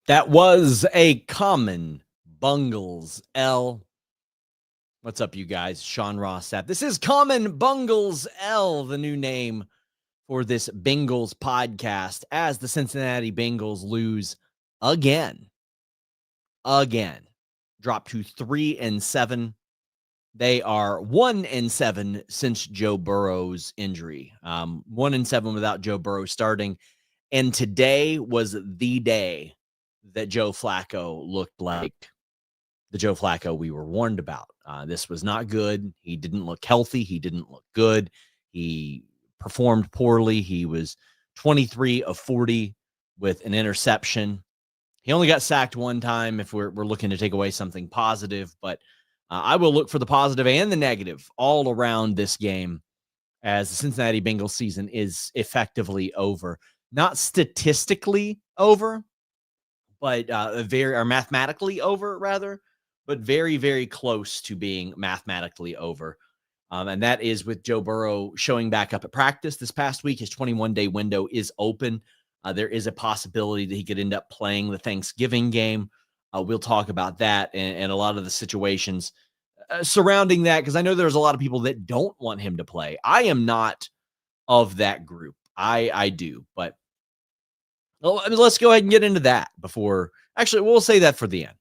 That was a common Bungles L. What's up, you guys? Sean Ross Sapp. This is Common Bungles L, the new name for this Bengals podcast, as the Cincinnati Bengals lose again. Drop to 3-7. They are 1-7 since Joe Burrow's injury. 1-7 without Joe Burrow starting. And today was the day that Joe Flacco looked like the Joe Flacco we were warned about. This was not good. He didn't look healthy. He didn't look good. He performed poorly. He was 23 of 40 with an interception. He only got sacked one time if we're looking to take away something positive, but I will look for the positive and the negative all around this game as the Cincinnati Bengals season is effectively over. Not statistically over, but mathematically over, rather, but very, very close to being mathematically over. And that is with Joe Burrow showing back up at practice this past week. His 21-day window is open. There is a possibility that he could end up playing the Thanksgiving game. We'll talk about that and a lot of the situations surrounding that, because I know there's a lot of people that don't want him to play. I am not of that group. I do, but let's go ahead and get into that before. Actually, we'll say that for the end.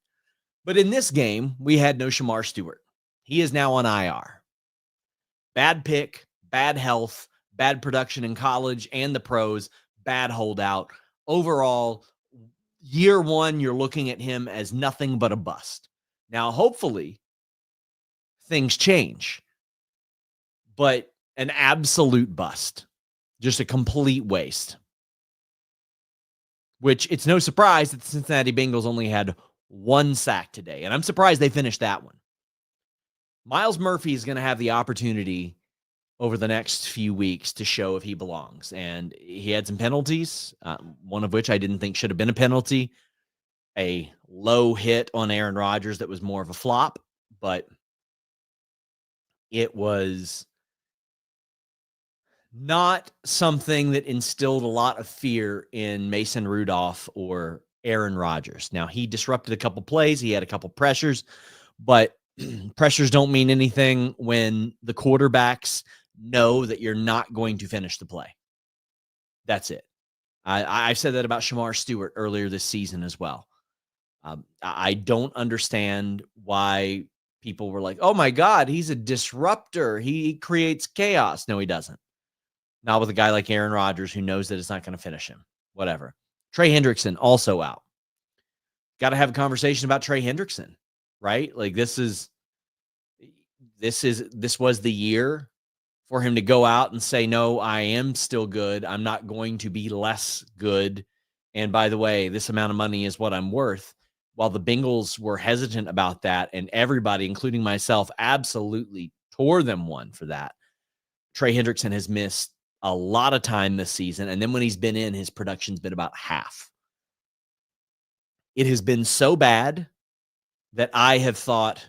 But in this game, we had no Shemar Stewart. He is now on IR. Bad pick, bad health, bad production in college and the pros, bad holdout. Overall, year one, you're looking at him as nothing but a bust. Now, hopefully, things change. But an absolute bust. Just a complete waste. Which it's no surprise that the Cincinnati Bengals only had one sack today. And I'm surprised they finished that one. Myles Murphy is going to have the opportunity over the next few weeks to show if he belongs. And he had some penalties, one of which I didn't think should have been a penalty. A low hit on Aaron Rodgers that was more of a flop, but it was not something that instilled a lot of fear in Mason Rudolph or Aaron Rodgers. Now, he disrupted a couple plays. He had a couple pressures, but pressures don't mean anything when the quarterbacks know that you're not going to finish the play. That's it. I said that about Shemar Stewart earlier this season as well. I don't understand why people were like, oh my God, he's a disruptor. He creates chaos. No, he doesn't. Not with a guy like Aaron Rodgers who knows that it's not going to finish him. Whatever. Trey Hendrickson also out. Got to have a conversation about Trey Hendrickson, right? Like this was the year for him to go out and say, no, I am still good. I'm not going to be less good. And by the way, this amount of money is what I'm worth. While the Bengals were hesitant about that, and everybody, including myself, absolutely tore them one for that. Trey Hendrickson has missed a lot of time this season. And then when he's been in, his production's been about half. It has been so bad that I have thought,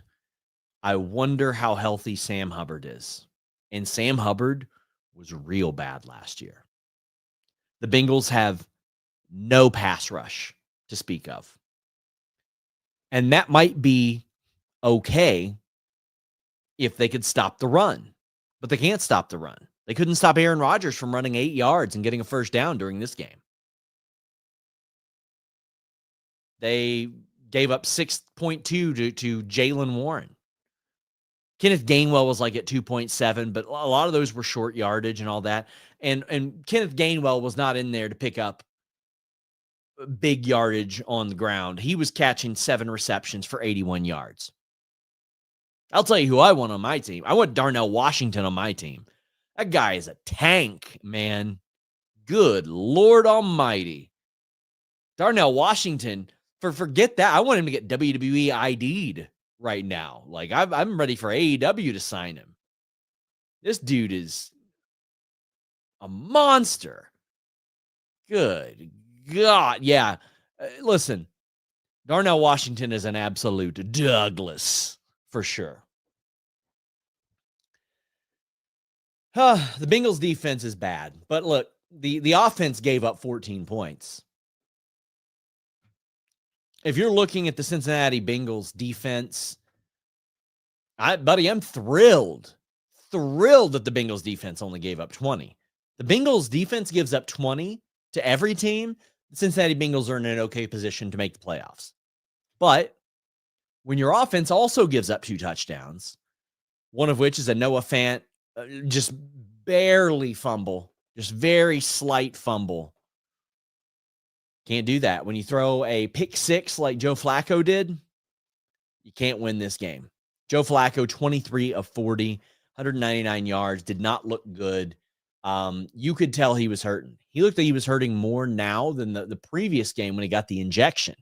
I wonder how healthy Sam Hubbard is. And Sam Hubbard was real bad last year. The Bengals have no pass rush to speak of. And that might be okay if they could stop the run. But they can't stop the run. They couldn't stop Aaron Rodgers from running 8 yards and getting a first down during this game. They gave up 6.2 to Jaylen Warren. Kenneth Gainwell was like at 2.7, but a lot of those were short yardage and all that. And Kenneth Gainwell was not in there to pick up big yardage on the ground. He was catching 7 receptions for 81 yards. I'll tell you who I want on my team. I want Darnell Washington on my team. That guy is a tank, man. Good Lord Almighty. Darnell Washington, forget that. I want him to get WWE ID'd right now. Like, I'm ready for AEW to sign him. This dude is a monster. Good God. Yeah. Listen, Darnell Washington is an absolute Douglas for sure. The Bengals defense is bad, but look, the offense gave up 14 points. if you're looking at the Cincinnati Bengals defense, I'm thrilled that the Bengals defense only gave up 20. The Bengals defense gives up 20 to every team. The Cincinnati Bengals are in an okay position to make the playoffs. But when your offense also gives up 2 touchdowns, one of which is a Noah Fant just barely fumble, just very slight fumble. Can't do that. When you throw a pick 6 like Joe Flacco did, you can't win this game. Joe Flacco, 23 of 40, 199 yards, did not look good. You could tell he was hurting. He looked like he was hurting more now than the previous game when he got the injection.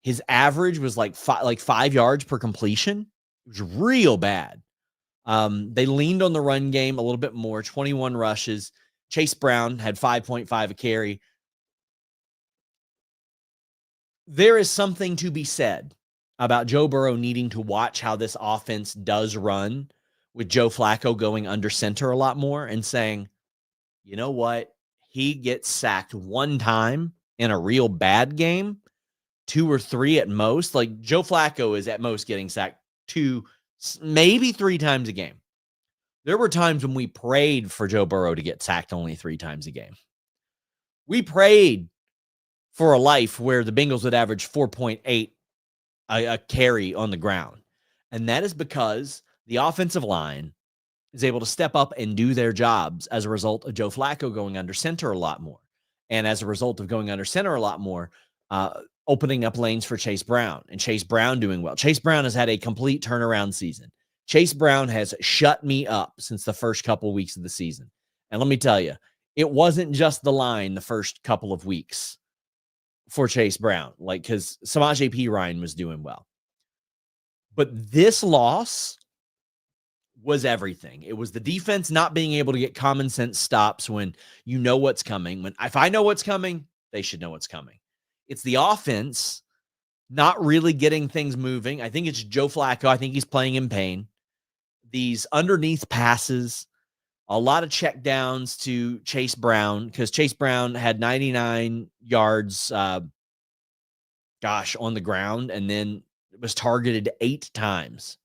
His average was like 5 yards per completion. It was real bad. They leaned on the run game a little bit more, 21 rushes. Chase Brown had 5.5 a carry. There is something to be said about Joe Burrow needing to watch how this offense does run with Joe Flacco going under center a lot more and saying, you know what? He gets sacked one time in a real bad game, 2 or 3 at most. Like Joe Flacco is at most getting sacked 2, maybe 3 times a game. There were times when we prayed for Joe Burrow to get sacked only 3 times a game. We prayed for a life where the Bengals would average 4.8 a carry on the ground. And that is because the offensive line is able to step up and do their jobs as a result of Joe Flacco going under center a lot more. And as a result of going under center a lot more, opening up lanes for Chase Brown and Chase Brown doing well. Chase Brown has had a complete turnaround season. Chase Brown has shut me up since the first couple of weeks of the season. And let me tell you, it wasn't just the line the first couple of weeks for Chase Brown, like because Samaje Perine was doing well. But this loss was everything. It was the defense not being able to get common sense stops when you know what's coming. If I know what's coming, they should know what's coming. It's the offense not really getting things moving. I think it's Joe Flacco. I think he's playing in pain. These underneath passes, a lot of check downs to Chase Brown because Chase Brown had 99 yards, on the ground, and then it was targeted 8 times.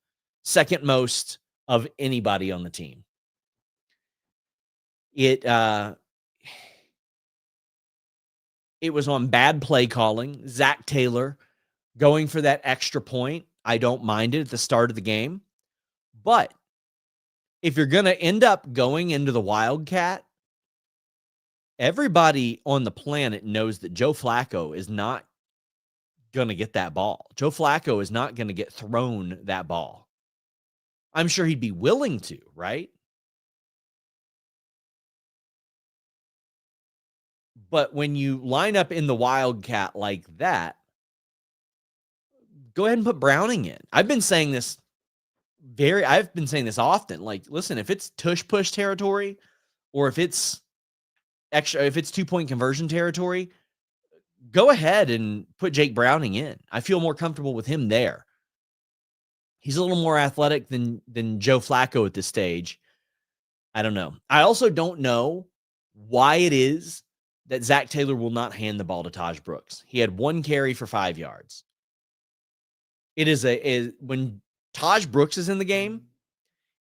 Second most of anybody on the team. It was on bad play calling. Zach Taylor going for that extra point. I don't mind it at the start of the game. But if you're going to end up going into the Wildcat, everybody on the planet knows that Joe Flacco is not going to get that ball. Joe Flacco is not going to get thrown that ball. I'm sure he'd be willing to, right? But when you line up in the Wildcat like that, go ahead and put Browning in. I've been saying this often. Like, listen, if it's tush push territory or if it's 2-point conversion territory, go ahead and put Jake Browning in. I feel more comfortable with him there. He's a little more athletic than Joe Flacco at this stage. I don't know. I also don't know why it is that Zach Taylor will not hand the ball to Taj Brooks. He had 1 carry for 5 yards. It is when Taj Brooks is in the game,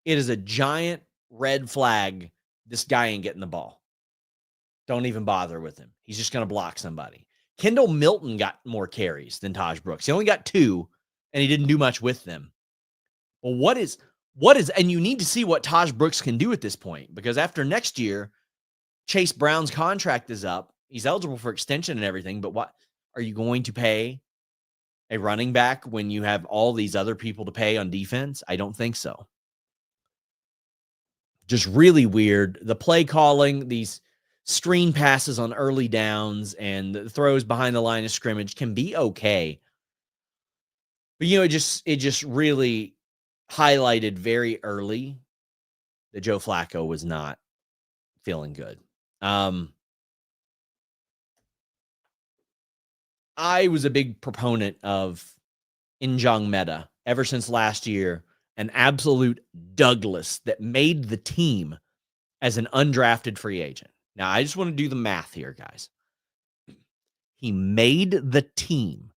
it is a giant red flag. This guy ain't getting the ball. Don't even bother with him. He's just going to block somebody. Kendall Milton got more carries than Taj Brooks. He only got 2, and he didn't do much with them. Well, what is, and you need to see what Taj Brooks can do at this point, because after next year, Chase Brown's contract is up. He's eligible for extension and everything, but what are you going to pay a running back when you have all these other people to pay on defense? I don't think so. Just really weird. The play calling, these screen passes on early downs and the throws behind the line of scrimmage can be okay. But, it just really highlighted very early that Joe Flacco was not feeling good. I was a big proponent of Njong Meta ever since last year, an absolute Douglas that made the team as an undrafted free agent. Now, I just want to do the math here, guys. He made the team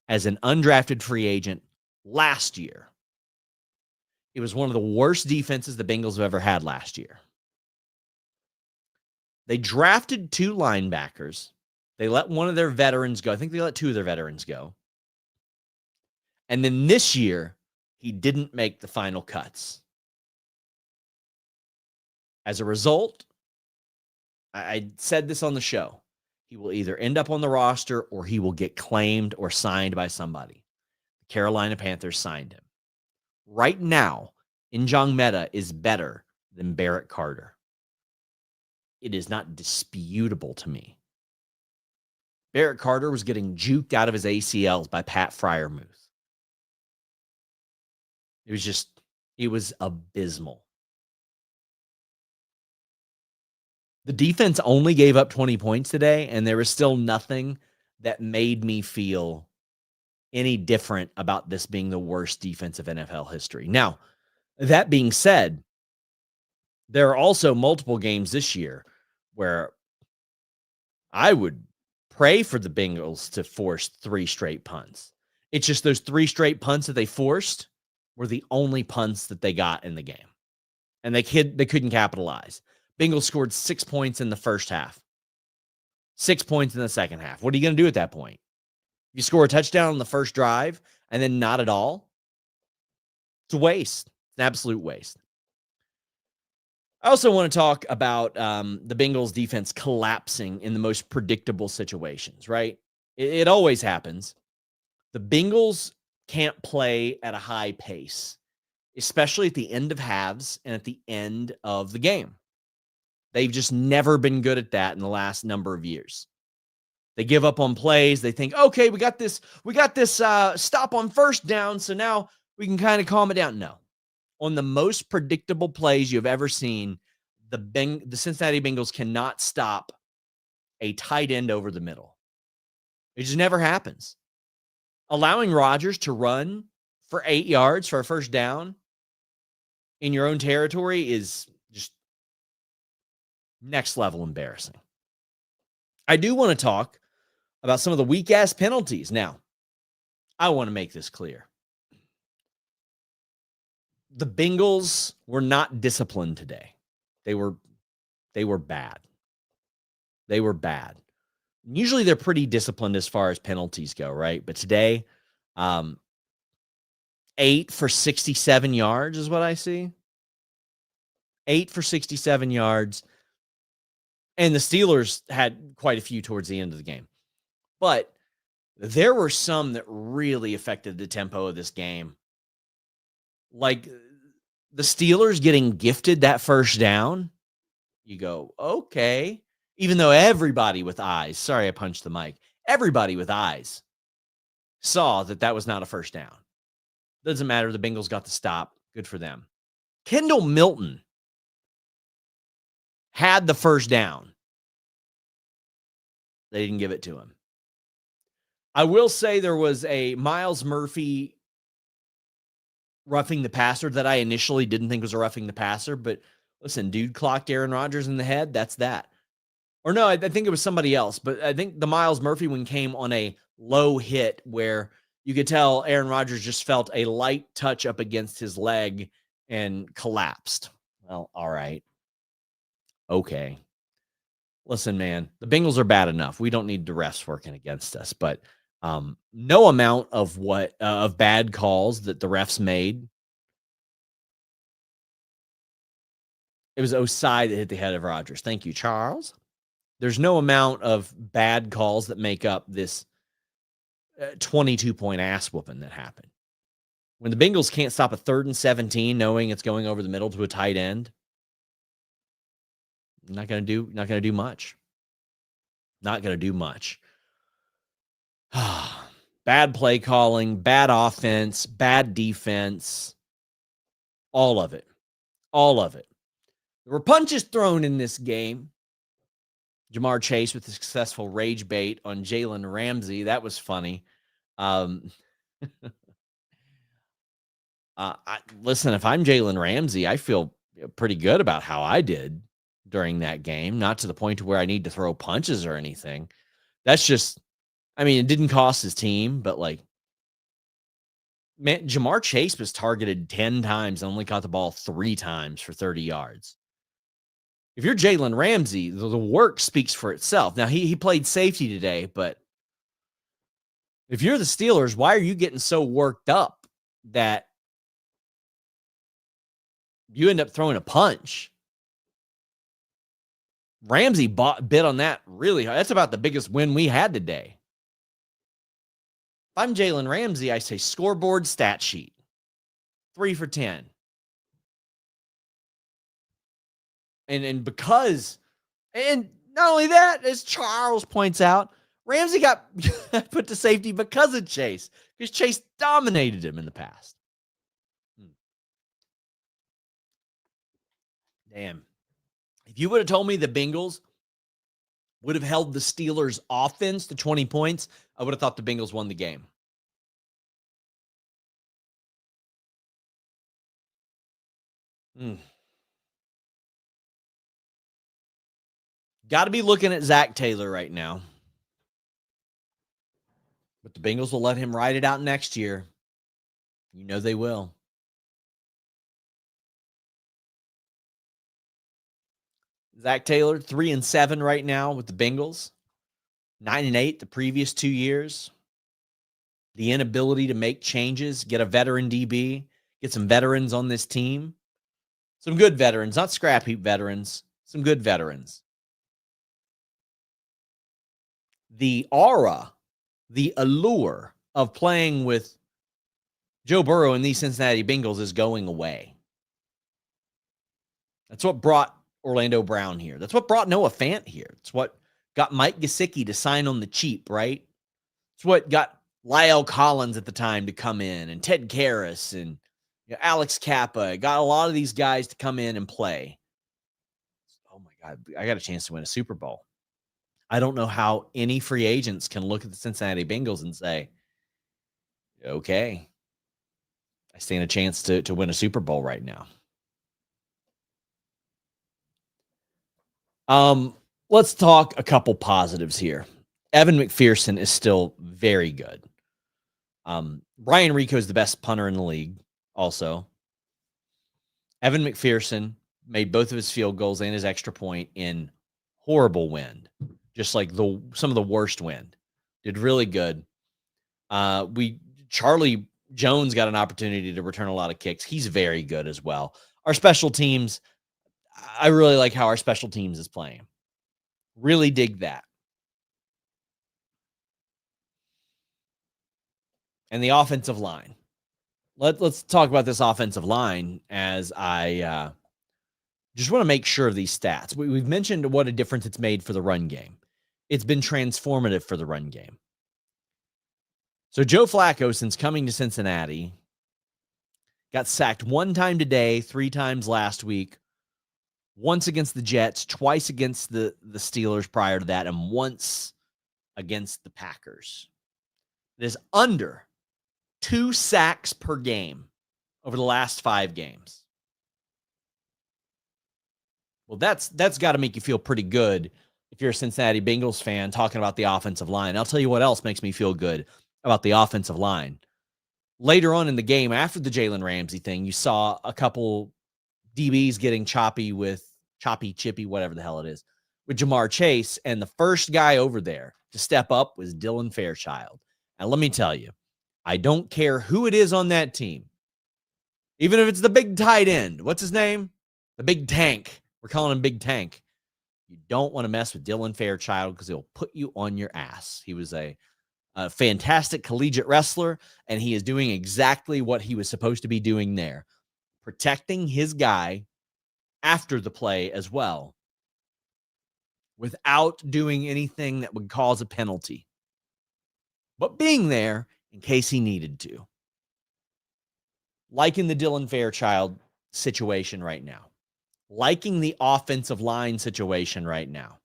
as an undrafted free agent last year. It was one of the worst defenses the Bengals have ever had last year. They drafted 2 linebackers. They let one of their veterans go. I think they let 2 of their veterans go. And then this year, he didn't make the final cuts. As a result, I said this on the show, he will either end up on the roster or he will get claimed or signed by somebody. The Carolina Panthers signed him. Right now, Njongmeta is better than Barrett Carter. It is not disputable to me. Barrett Carter was getting juked out of his ACLs by Pat Freiermuth. It was abysmal. The defense only gave up 20 points today, and there was still nothing that made me feel any different about this being the worst defense of NFL history. Now, that being said, there are also multiple games this year where I would pray for the Bengals to force 3 straight punts. It's just those 3 straight punts that they forced were the only punts that they got in the game. And they couldn't capitalize. Bengals scored 6 points in the first half. 6 points in the second half. What are you going to do at that point? You score a touchdown on the first drive and then not at all? It's a waste. It's an absolute waste. I also want to talk about the Bengals defense collapsing in the most predictable situations, right? It always happens. The Bengals can't play at a high pace, especially at the end of halves and at the end of the game. They've just never been good at that in the last number of years. They give up on plays. They think, okay, we got this stop on first down, so now we can kind of calm it down. No. On the most predictable plays you've ever seen, the Cincinnati Bengals cannot stop a tight end over the middle. It just never happens. Allowing Rodgers to run for 8 yards for a first down in your own territory is just next level embarrassing. I do want to talk about some of the weak-ass penalties. Now, I want to make this clear. The Bengals were not disciplined today. They were bad. They were bad. Usually they're pretty disciplined as far as penalties go, right? But today, 8 for 67 yards is what I see. 8 for 67 yards. And the Steelers had quite a few towards the end of the game. But there were some that really affected the tempo of this game. Like the Steelers getting gifted that first down, you go, okay. Even though everybody with eyes, sorry I punched the mic, everybody with eyes saw that was not a first down. Doesn't matter. The Bengals got the stop. Good for them. Kendall Milton had the first down. They didn't give it to him. I will say there was a Myles Murphy roughing the passer that I initially didn't think was a roughing the passer, but listen, dude clocked Aaron Rodgers in the head. That's that. Or no, I think it was somebody else, but I think the Myles Murphy one came on a low hit where you could tell Aaron Rodgers just felt a light touch up against his leg and collapsed. Well, all right. Okay. Listen, man, the Bengals are bad enough. We don't need the refs working against us, but no amount of of bad calls that the refs made. It was Osai that hit the head of Rodgers. Thank you, Charles. There's no amount of bad calls that make up this 22-point ass whooping that happened. When the Bengals can't stop a 3rd and 17, knowing it's going over the middle to a tight end, not going to do much. Not going to do much. Bad play calling, bad offense, bad defense. All of it. All of it. There were punches thrown in this game. Jamar Chase with a successful rage bait on Jalen Ramsey. That was funny. Listen, if I'm Jalen Ramsey, I feel pretty good about how I did during that game. Not to the point to where I need to throw punches or anything. That's just I mean, it didn't cost his team, but like, man, Jamar Chase was targeted 10 times and only caught the ball 3 times for 30 yards. If you're Jalen Ramsey, the work speaks for itself. Now, he played safety today, but if you're the Steelers, why are you getting so worked up that you end up throwing a punch? Ramsey bit on that really hard. That's about the biggest win we had today. If I'm Jalen Ramsey, I say scoreboard stat sheet. 3 for 10. And because, and not only that, as Charles points out, Ramsey got put to safety because of Chase, because Chase dominated him in the past. Damn. If you would have told me the Bengals would have held the Steelers' offense to 20 points, I would have thought the Bengals won the game. Got to be looking at Zach Taylor right now. But the Bengals will let him ride it out next year. You know they will. Zach Taylor, 3-7 right now with the Bengals. 9-8 the previous 2 years. The inability to make changes, get a veteran DB, get some veterans on this team. Some good veterans, not scrap heap veterans, some good veterans. The aura, the allure of playing with Joe Burrow and these Cincinnati Bengals is going away. That's what brought Orlando Brown here. That's what brought Noah Fant here. It's what got Mike Gesicki to sign on the cheap, right? It's what got Lyle Collins at the time to come in, and Ted Karras and Alex Kappa. Got a lot of these guys to come in and play. Oh my God, I got a chance to win a Super Bowl. I don't know how any free agents can look at the Cincinnati Bengals and say, okay, I stand a chance to win a Super Bowl right now. Let's talk a couple positives here. Evan McPherson is still very good. Brian Rico is the best punter in the league also. Evan McPherson made both of his field goals and his extra point in horrible wind, just like some of the worst wind. Did really good. Charlie Jones got an opportunity to return a lot of kicks. He's very good as well. Our special teams, I really like how our special teams is playing. Really dig that. And the offensive line. Let's talk about this offensive line as I just want to make sure of these stats. We've mentioned what a difference it's made for the run game. It's been transformative for the run game. So Joe Flacco, since coming to Cincinnati, got sacked 1 time today, 3 times last week, once against the Jets, twice against the Steelers prior to that, and once against the Packers. It is under 2 sacks per game over the last 5 games. Well, that's got to make you feel pretty good if you're a Cincinnati Bengals fan talking about the offensive line. I'll tell you what else makes me feel good about the offensive line. Later on in the game, after the Jalen Ramsey thing, you saw a couple DBs getting choppy, chippy, whatever the hell it is, with Jamar Chase, and the first guy over there to step up was Dylan Fairchild. And let me tell you, I don't care who it is on that team, even if it's the big tight end. What's his name? The Big Tank. We're calling him Big Tank. You don't want to mess with Dylan Fairchild because he'll put you on your ass. He was a fantastic collegiate wrestler, and he is doing exactly what he was supposed to be doing there, protecting his guy after the play as well, without doing anything that would cause a penalty, but being there in case he needed to. Liking the Dylan Fairchild situation right now. Liking the offensive line situation right now.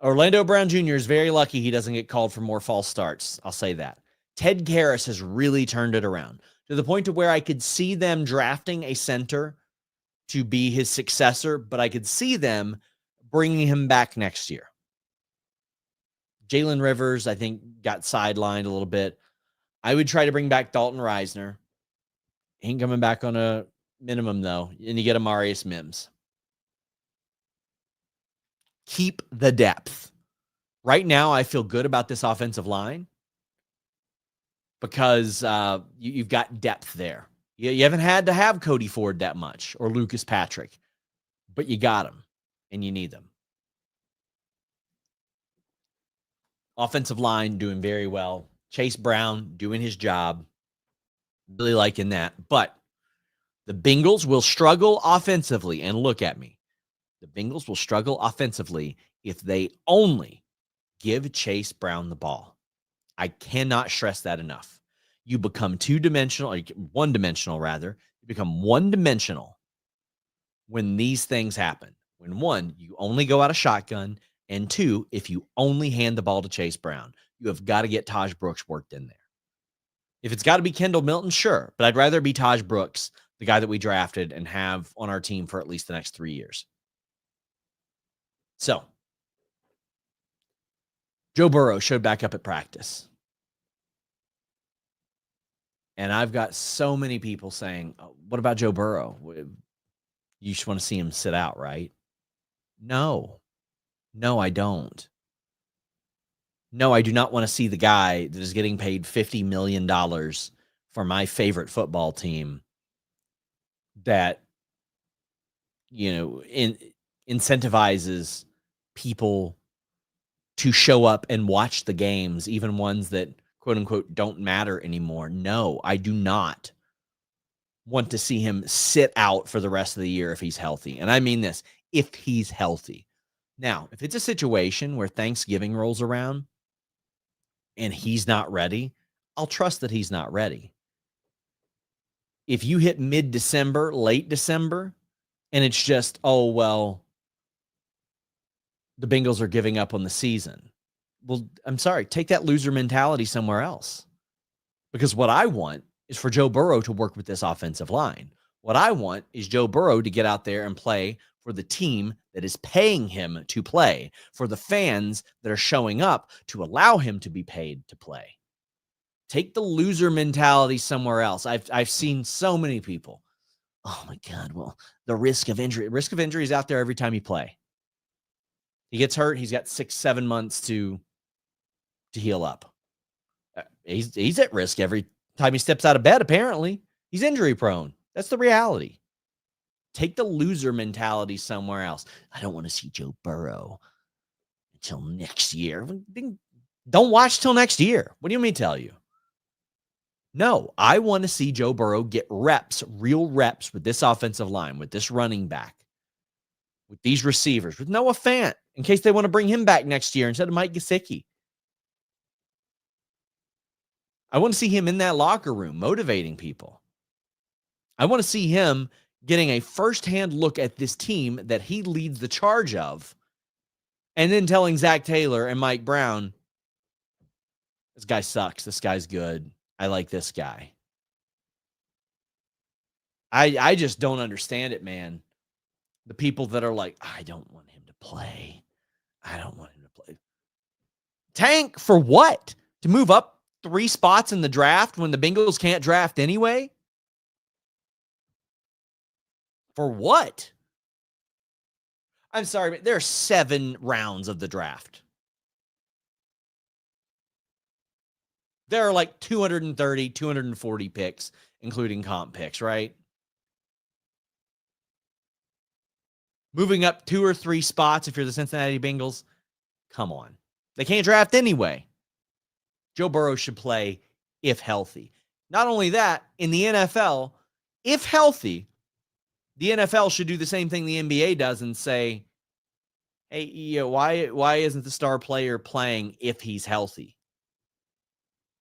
Orlando Brown Jr. is very lucky he doesn't get called for more false starts. I'll say that. Ted Karras has really turned it around to the point to where I could see them drafting a center to be his successor, but I could see them bringing him back next year. Jalen Rivers, I think, got sidelined a little bit. I would try to bring back Dalton Reisner. Ain't coming back on a minimum, though. And you get Amarius Mims. Keep the depth. Right now, I feel good about this offensive line because you've got depth there. You haven't had to have Cody Ford that much or Lucas Patrick, but you got them, and you need them. Offensive line doing very well. Chase Brown doing his job. Really liking that. But the Bengals will struggle offensively. And look at me. The Bengals will struggle offensively if they only give Chase Brown the ball. I cannot stress that enough. You become two-dimensional, or one-dimensional rather. You become one-dimensional when these things happen. When one, you only go out of shotgun, and two, if you only hand the ball to Chase Brown, you have got to get Taj Brooks worked in there. If it's got to be Kendall Milton, sure, but I'd rather be Taj Brooks, the guy that we drafted and have on our team for at least the next 3 years. So, Joe Burrow showed back up at practice. And I've got so many people saying, oh, what about Joe Burrow? You just want to see him sit out, right? No, I don't. No, I do not want to see the guy that is getting paid $50 million for my favorite football team that, incentivizes people to show up and watch the games, even ones that, quote unquote, don't matter anymore. No, I do not want to see him sit out for the rest of the year if he's healthy. And I mean this, if he's healthy. Now, if it's a situation where Thanksgiving rolls around and he's not ready, I'll trust that he's not ready. If you hit mid-December, late December, and it's just, oh, well, the Bengals are giving up on the season. Well, I'm sorry, take that loser mentality somewhere else. Because what I want is for Joe Burrow to work with this offensive line. What I want is Joe Burrow to get out there and play for the team that is paying him to play, for the fans that are showing up to allow him to be paid to play. Take the loser mentality somewhere else. I've seen so many people. Oh my God, well, the risk of injury is out there every time you play. He gets hurt, he's got 6-7 months to heal up. He's at risk every time he steps out of bed, apparently. He's injury prone. That's the reality. Take the loser mentality somewhere else. I don't want to see Joe Burrow until next year. Don't watch till next year. What do you mean tell you? No, I want to see Joe Burrow get reps, real reps with this offensive line, with this running back, with these receivers, with Noah Fant, in case they want to bring him back next year instead of Mike Gesicki. I want to see him in that locker room motivating people. I want to see him getting a firsthand look at this team that he leads the charge of, and then telling Zach Taylor and Mike Brown, this guy sucks. This guy's good. I like this guy. I just don't understand it, man. The people that are like, I don't want him to play. I don't want him to play. Tank for what? To move up 3 spots in the draft when the Bengals can't draft anyway? For what? I'm sorry, but there are 7 rounds of the draft. There are like 230, 240 picks, including comp picks, right? Moving up 2 or 3 spots if you're the Cincinnati Bengals, come on. They can't draft anyway. Joe Burrow should play if healthy. Not only that, in the NFL, if healthy, the NFL should do the same thing the NBA does and say, hey, why isn't the star player playing if he's healthy?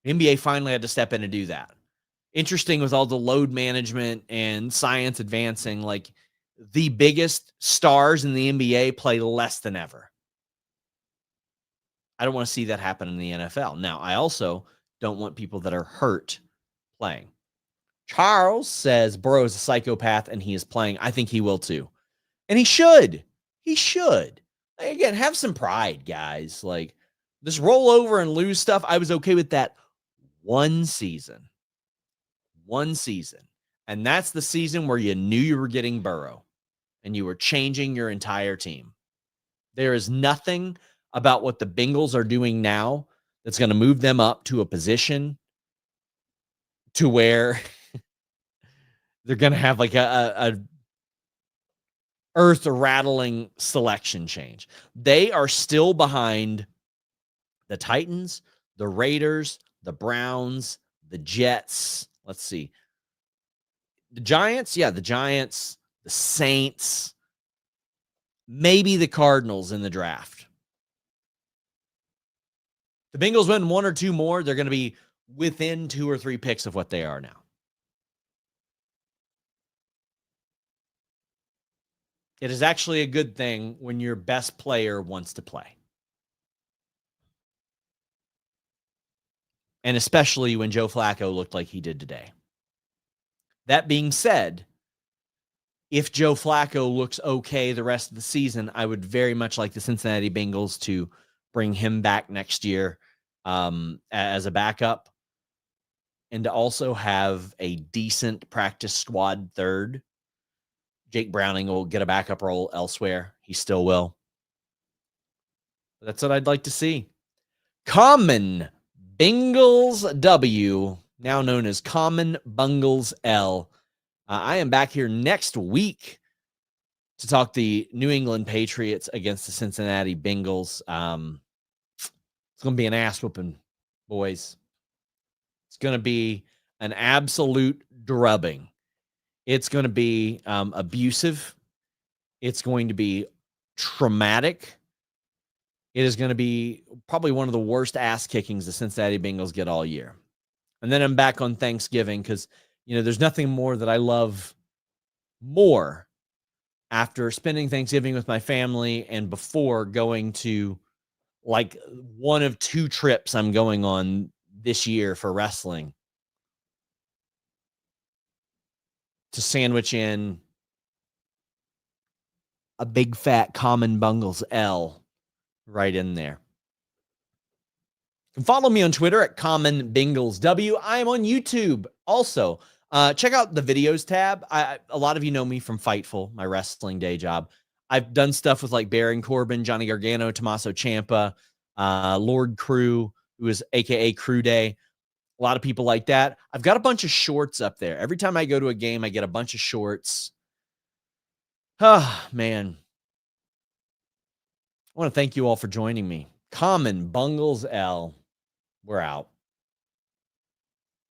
The NBA finally had to step in and do that. Interesting with all the load management and science advancing, like the biggest stars in the NBA play less than ever. I don't want to see that happen in the NFL. Now, I also don't want people that are hurt playing. Charles says Burrow is a psychopath and he is playing. I think he will too. And he should. He should. Again, have some pride, guys. Like, This roll over and lose stuff, I was okay with that one season. One season. And that's the season where you knew you were getting Burrow and you were changing your entire team. There is nothing about what the Bengals are doing now that's going to move them up to a position to where they're going to have like a earth rattling selection change. They are still behind the Titans, the Raiders, the Browns, the Jets. Let's see. The Giants, the Giants, the Saints, maybe the Cardinals in the draft. The Bengals win one or two more, they're going to be within 2 or 3 picks of what they are now. It is actually a good thing when your best player wants to play. And especially when Joe Flacco looked like he did today. That being said, if Joe Flacco looks okay the rest of the season, I would very much like the Cincinnati Bengals to bring him back next year as a backup and to also have a decent practice squad third. Jake Browning will get a backup role elsewhere. He still will. But that's what I'd like to see. Common Bengals W, now known as Common Bungles L. I am back here next week to talk the New England Patriots against the Cincinnati Bengals. It's going to be an ass whooping, boys. It's going to be an absolute drubbing. It's going to be abusive. It's going to be traumatic. It is going to be probably one of the worst ass kickings the Cincinnati Bengals get all year. And then I'm back on Thanksgiving because, there's nothing more that I love more after spending Thanksgiving with my family and before going to like one of 2 trips I'm going on this year for wrestling to sandwich in a big fat Common Bungles L right in there. You can follow me on Twitter at Common Bengals W. I am on YouTube also. Check out the videos tab. A lot of you know me from Fightful, my wrestling day job. I've done stuff with like Baron Corbin, Johnny Gargano, Tommaso Ciampa, Lord Crew, who is AKA Crew Day. A lot of people like that. I've got a bunch of shorts up there. Every time I go to a game, I get a bunch of shorts. Ah, man. I want to thank you all for joining me. Common Bungles L. We're out.